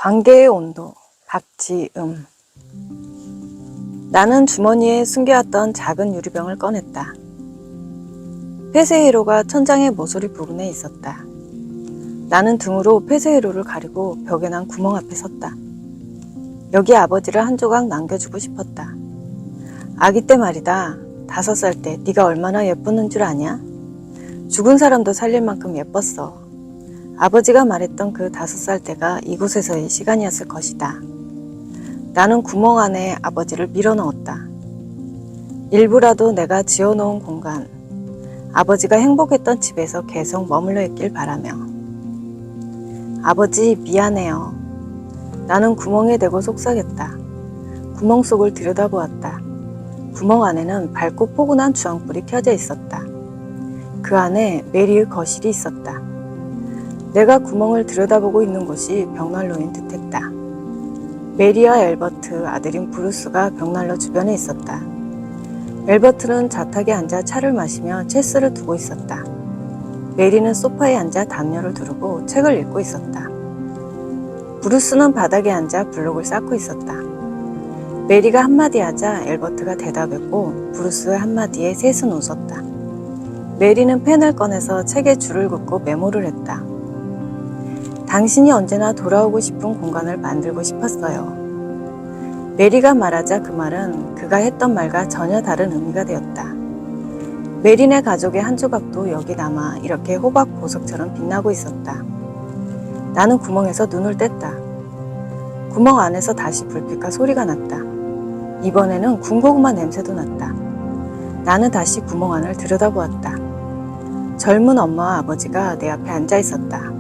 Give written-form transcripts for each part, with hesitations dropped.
관계의 온도, 박지음. 나는 주머니에 숨겨왔던 작은 유리병을 꺼냈다. 폐쇄회로가 천장의 모서리 부분에 있었다. 나는 등으로 폐쇄회로를 가리고 벽에 난 구멍 앞에 섰다. 여기 아버지를 한 조각 남겨주고 싶었다. 아기 때 말이다. 5살 때 네가 얼마나 예뻤는 줄 아냐? 죽은 사람도 살릴 만큼 예뻤어. 아버지가 말했던 그 5살 때가 이곳에서의 시간이었을 것이다. 나는 구멍 안에 아버지를 밀어넣었다. 일부라도 내가 지어놓은 공간, 아버지가 행복했던 집에서 계속 머물러 있길 바라며. 아버지 미안해요. 나는 구멍에 대고 속삭였다. 구멍 속을 들여다보았다. 구멍 안에는 밝고 포근한 주황불이 켜져 있었다. 그 안에 메리의 거실이 있었다. 내가 구멍을 들여다보고 있는 곳이 벽난로인 듯했다. 메리와 엘버트, 아들인 브루스가 벽난로 주변에 있었다. 엘버트는 자탁에 앉아 차를 마시며 체스를 두고 있었다. 메리는 소파에 앉아 담요를 두르고 책을 읽고 있었다. 브루스는 바닥에 앉아 블록을 쌓고 있었다. 메리가 한마디 하자 엘버트가 대답했고 브루스의 한마디에 셋은 웃었다. 메리는 펜을 꺼내서 책에 줄을 긋고 메모를 했다. 당신이 언제나 돌아오고 싶은 공간을 만들고 싶었어요. 메리가 말하자 그 말은 그가 했던 말과 전혀 다른 의미가 되었다. 메리네 가족의 한 조각도 여기 남아 이렇게 호박 보석처럼 빛나고 있었다. 나는 구멍에서 눈을 뗐다. 구멍 안에서 다시 불빛과 소리가 났다. 이번에는 군고구마 냄새도 났다. 나는 다시 구멍 안을 들여다보았다. 젊은 엄마와 아버지가 내 앞에 앉아 있었다.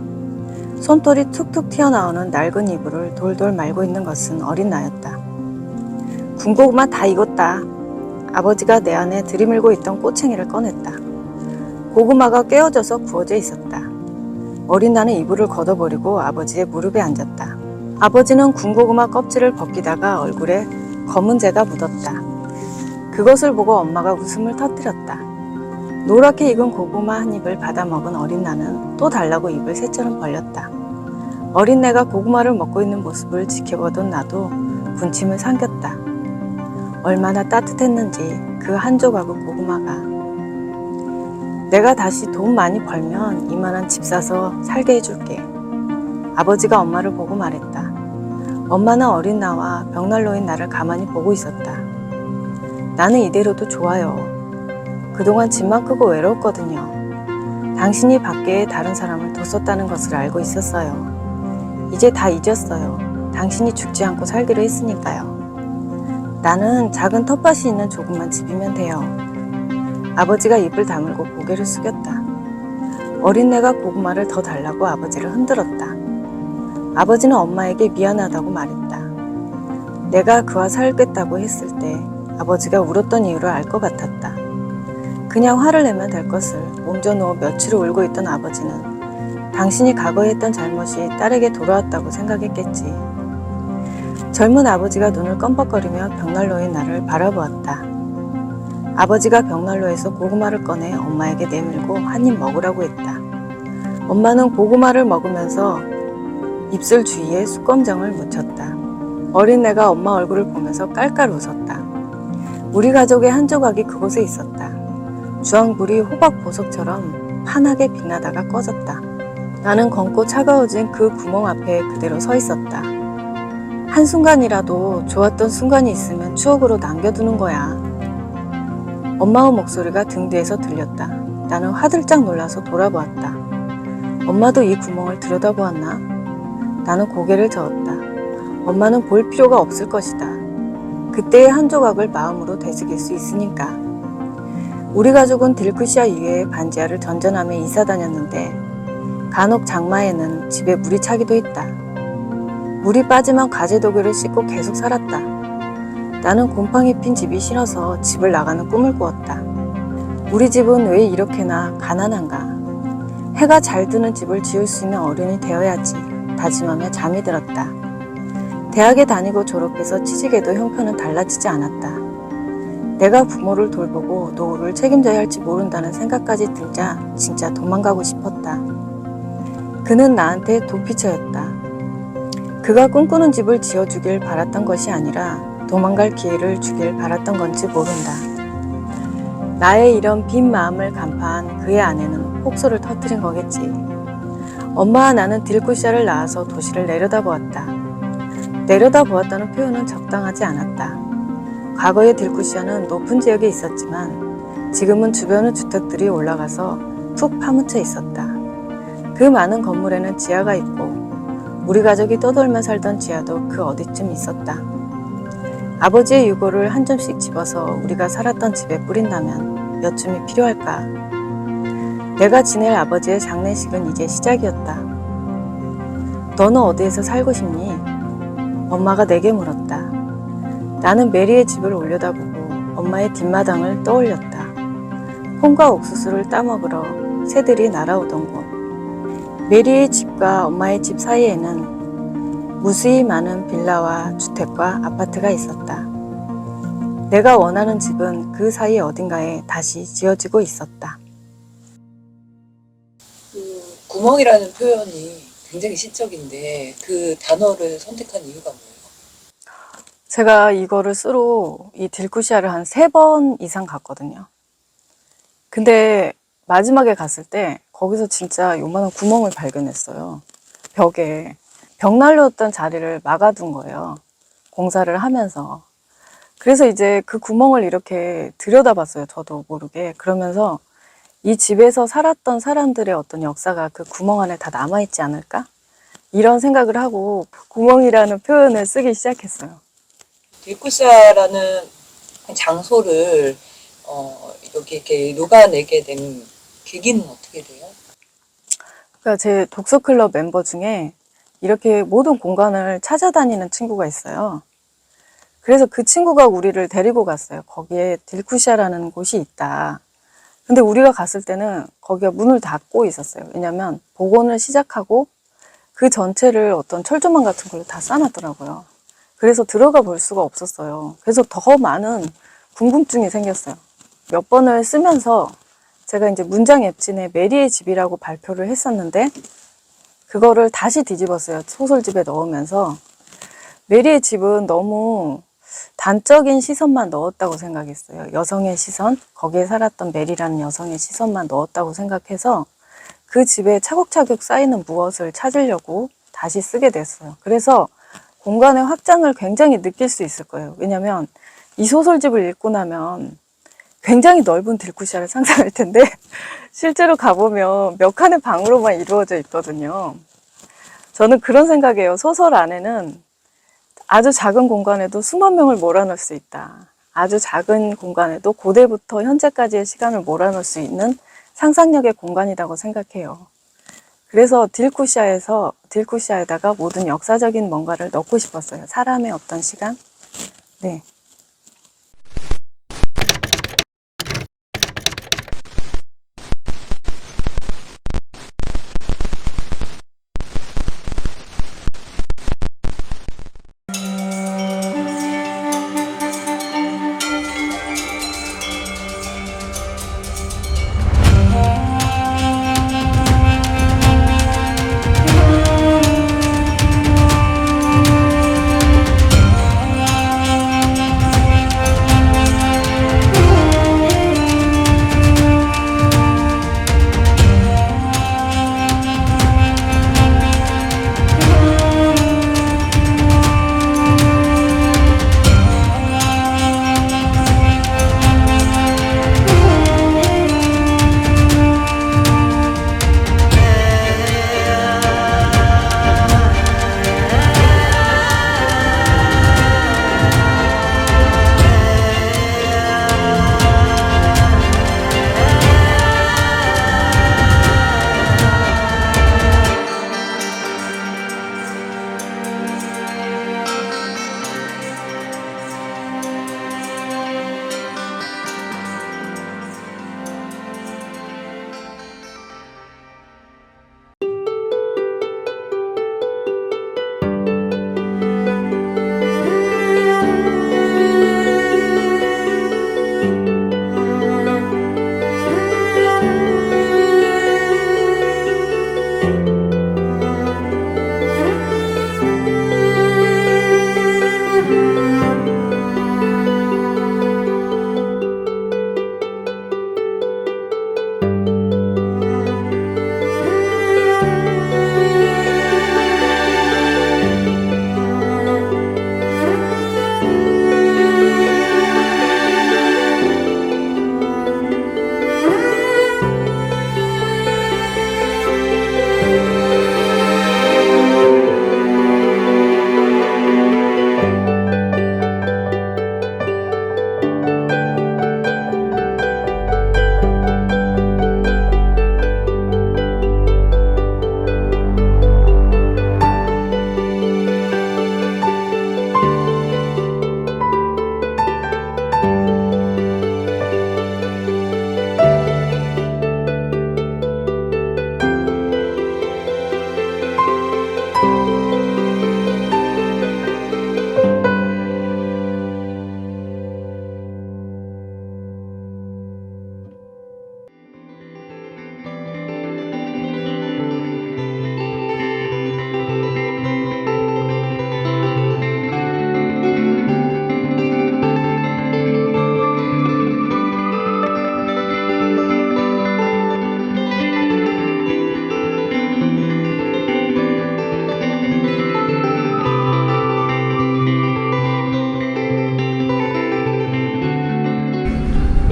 손톱이 툭툭 튀어나오는 낡은 이불을 돌돌 말고 있는 것은 어린 나였다. 군고구마 다 익었다. 아버지가 내 안에 들이밀고 있던 꼬챙이를 꺼냈다. 고구마가 깨어져서 구워져 있었다. 어린 나는 이불을 걷어버리고 아버지의 무릎에 앉았다. 아버지는 군고구마 껍질을 벗기다가 얼굴에 검은재가 묻었다. 그것을 보고 엄마가 웃음을 터뜨렸다. 노랗게 익은 고구마 한 입을 받아먹은 어린 나는 또 달라고 입을 새처럼 벌렸다. 어린 내가 고구마를 먹고 있는 모습을 지켜보던 나도 군침을 삼켰다. 얼마나 따뜻했는지 그 한 조각의 고구마가. 내가 다시 돈 많이 벌면 이만한 집 사서 살게 해줄게. 아버지가 엄마를 보고 말했다. 엄마는 어린 나와 벽난로인 나를 가만히 보고 있었다. 나는 이대로도 좋아요. 그동안 집만 크고 외로웠거든요. 당신이 밖에 다른 사람을 뒀었다는 것을 알고 있었어요. 이제 다 잊었어요. 당신이 죽지 않고 살기로 했으니까요. 나는 작은 텃밭이 있는 조그만 집이면 돼요. 아버지가 입을 다물고 고개를 숙였다. 어린 내가 고구마를 더 달라고 아버지를 흔들었다. 아버지는 엄마에게 미안하다고 말했다. 내가 그와 살겠다고 했을 때 아버지가 울었던 이유를 알 것 같았다. 그냥 화를 내면 될 것을 옮겨 누워 며칠을 울고 있던 아버지는 당신이 과거에 했던 잘못이 딸에게 돌아왔다고 생각했겠지. 젊은 아버지가 눈을 껌뻑거리며 벽난로인 나를 바라보았다. 아버지가 벽난로에서 고구마를 꺼내 엄마에게 내밀고 한 입 먹으라고 했다. 엄마는 고구마를 먹으면서 입술 주위에 숯검정을 묻혔다. 어린 내가 엄마 얼굴을 보면서 깔깔 웃었다. 우리 가족의 한 조각이 그곳에 있었다. 주황불이 호박 보석처럼 환하게 빛나다가 꺼졌다. 나는 검고 차가워진 그 구멍 앞에 그대로 서 있었다. 한순간이라도 좋았던 순간이 있으면 추억으로 남겨두는 거야. 엄마의 목소리가 등 뒤에서 들렸다. 나는 화들짝 놀라서 돌아보았다. 엄마도 이 구멍을 들여다보았나? 나는 고개를 저었다. 엄마는 볼 필요가 없을 것이다. 그때의 한 조각을 마음으로 되새길 수 있으니까. 우리 가족은 딜크시아 이외에 반지하를 전전하며 이사 다녔는데 간혹 장마에는 집에 물이 차기도 했다. 물이 빠지면 가재도구를 씻고 계속 살았다. 나는 곰팡이 핀 집이 싫어서 집을 나가는 꿈을 꾸었다. 우리 집은 왜 이렇게나 가난한가? 해가 잘 드는 집을 지을 수 있는 어른이 되어야지 다짐하며 잠이 들었다. 대학에 다니고 졸업해서 취직해도 형편은 달라지지 않았다. 내가 부모를 돌보고 노후를 책임져야 할지 모른다는 생각까지 들자 진짜 도망가고 싶었다. 그는 나한테 도피처였다. 그가 꿈꾸는 집을 지어주길 바랐던 것이 아니라 도망갈 기회를 주길 바랐던 건지 모른다. 나의 이런 빈 마음을 간파한 그의 아내는 폭소를 터뜨린 거겠지. 엄마와 나는 딜쿠시아를 낳아서 도시를 내려다보았다. 내려다보았다는 표현은 적당하지 않았다. 과거의 딜쿠시아는 높은 지역에 있었지만 지금은 주변의 주택들이 올라가서 툭 파묻혀 있었다. 그 많은 건물에는 지하가 있고 우리 가족이 떠돌며 살던 지하도 그 어디쯤 있었다. 아버지의 유골을 한 줌씩 집어서 우리가 살았던 집에 뿌린다면 몇 줌이 필요할까? 내가 지낼 아버지의 장례식은 이제 시작이었다. 너는 어디에서 살고 싶니? 엄마가 내게 물었다. 나는 메리의 집을 올려다보고 엄마의 뒷마당을 떠올렸다. 콩과 옥수수를 따먹으러 새들이 날아오던 곳. 메리의 집과 엄마의 집 사이에는 무수히 많은 빌라와 주택과 아파트가 있었다. 내가 원하는 집은 그 사이 어딘가에 다시 지어지고 있었다. 구멍이라는 표현이 굉장히 시적인데 그 단어를 선택한 이유가 뭐예요? 제가 이거를 쓰러 이 딜쿠시아를 한 3번 이상 갔거든요. 근데 마지막에 갔을 때 거기서 진짜 요만한 구멍을 발견했어요. 벽에 벽난로였던 자리를 막아둔 거예요. 공사를 하면서. 그래서 이제 그 구멍을 이렇게 들여다봤어요. 저도 모르게. 그러면서 이 집에서 살았던 사람들의 어떤 역사가 그 구멍 안에 다 남아있지 않을까? 이런 생각을 하고 구멍이라는 표현을 쓰기 시작했어요. 딜쿠시아라는 장소를 여기 이렇게 녹아내게 된 계기는 어떻게 돼요? 그러니까 제 독서클럽 멤버 중에 이렇게 모든 공간을 찾아다니는 친구가 있어요. 그래서 그 친구가 우리를 데리고 갔어요. 거기에 딜쿠시아라는 곳이 있다. 근데 우리가 갔을 때는 거기가 문을 닫고 있었어요. 왜냐면 복원을 시작하고 그 전체를 어떤 철조망 같은 걸로 다 쌓아놨더라고요. 그래서 들어가 볼 수가 없었어요. 그래서 더 많은 궁금증이 생겼어요. 몇 번을 쓰면서 제가 이제 문장 앱진에 메리의 집이라고 발표를 했었는데 그거를 다시 뒤집었어요. 소설집에 넣으면서. 메리의 집은 너무 단적인 시선만 넣었다고 생각했어요. 여성의 시선, 거기에 살았던 메리라는 여성의 시선만 넣었다고 생각해서 그 집에 차곡차곡 쌓이는 무엇을 찾으려고 다시 쓰게 됐어요. 그래서 공간의 확장을 굉장히 느낄 수 있을 거예요. 왜냐면 이 소설집을 읽고 나면 굉장히 넓은 딜쿠시아를 상상할 텐데 실제로 가보면 몇 칸의 방으로만 이루어져 있거든요. 저는 그런 생각이에요. 소설 안에는 아주 작은 공간에도 수만 명을 몰아넣을 수 있다. 아주 작은 공간에도 고대부터 현재까지의 시간을 몰아넣을 수 있는 상상력의 공간이라고 생각해요. 그래서 딜쿠시아에다가 모든 역사적인 뭔가를 넣고 싶었어요. 사람의 어떤 시간? 네.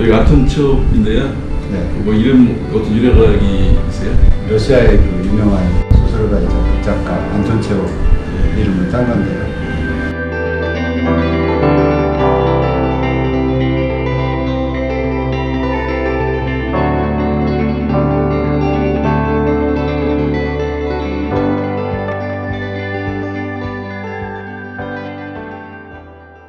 여기 안톤 체홉인데요. 네. 뭐 이름 어떤 유래각이 있어요? 러시아의 그 유명한 소설가이자 극작가 안톤 체홉 이름을 딴 건데요.